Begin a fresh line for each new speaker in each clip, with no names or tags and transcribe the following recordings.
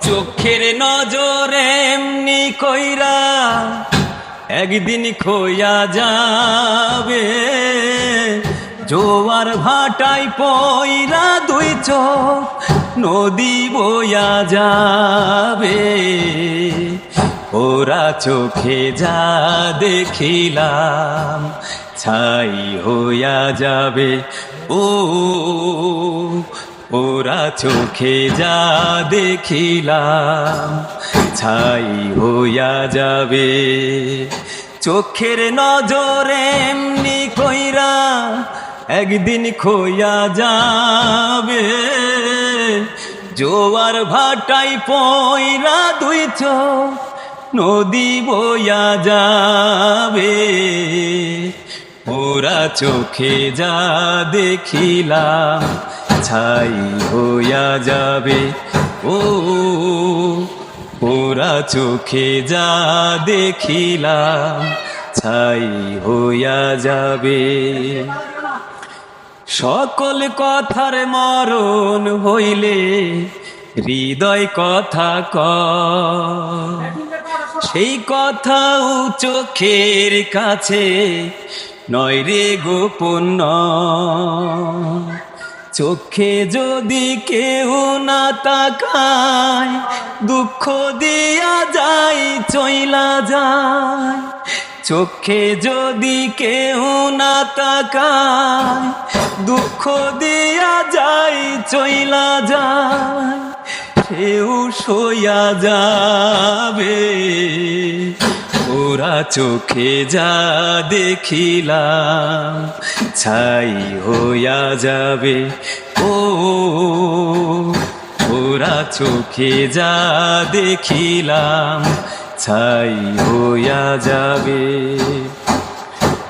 চোখের নজরে এমনি কইরা একদিন খোয়া যাবে, জোয়ার ভাটায় পইরা দুই চোখ নদী বইয়া যাবে। ওরা চোখে যা দেখিলাম ছাই হইয়া যাবে। ও ওরা চোখে যা দেখিলাম ছাই হইয়া যাবে। চোখের নজরে এমনি কইরা একদিন খোয়া যাবে, জোয়ার ভাটায় পইরা দুই চোখ নদী বইয়া যাবে। ওরা চোখে যা দেখিলাম ছাই হইয়া যাবে। ও ওরা চোখে যা দেখিলাম ছাই হইয়া যাবে। সকল কথার মরণ হইলে হৃদয় কথা কয়, সেই কথাও চোখের কাছে নয় রে গোপন নয়। চোখে যদি কেউ না তাকায় দুঃখ দিয়া যায় চইলা যায়। চোখে যদি কেউ না তাকায় দুঃখ দিয়া যায় চইলা যায়, সেও সইয়া যাবে। ওরা চোখে যা দেখিলাম ছাই হইয়া যাবে। ও ওরা চোখে যা দেখিলাম ছাই হইয়া যাবে।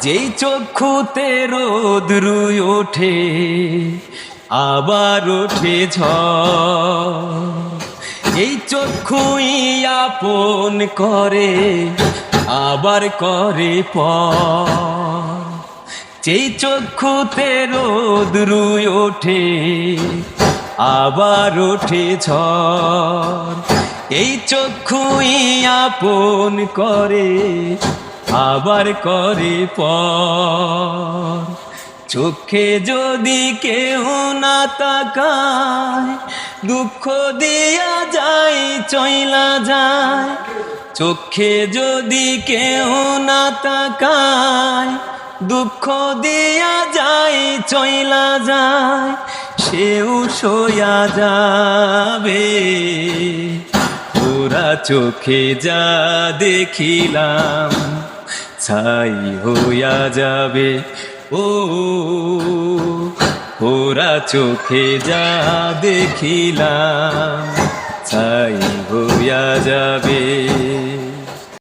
যেই চক্ষুতে রোদ্র ওঠে আবার ওঠে ঝড়, এই চক্ষুই আপন করে আবার করে পর। যেই চক্ষুতে রোদ্র ওঠে আবার ওঠে ঝড়, এই চক্ষুই আপন করে আবার করে পর। চোখে যদি কেউ না তাকায় দুঃখ দিয়া যায় চইলা যায়। চোখে যদি কেউ না তাকায় দুঃখ দিয়া যায় চইলা যায়, সেও সইয়া যাবে। ওরা চোখে যা দেখিলাম ছাই হইয়া যাবে। ও ওরা চোখে যা দেখিলাম ছাই হইয়া যাবে।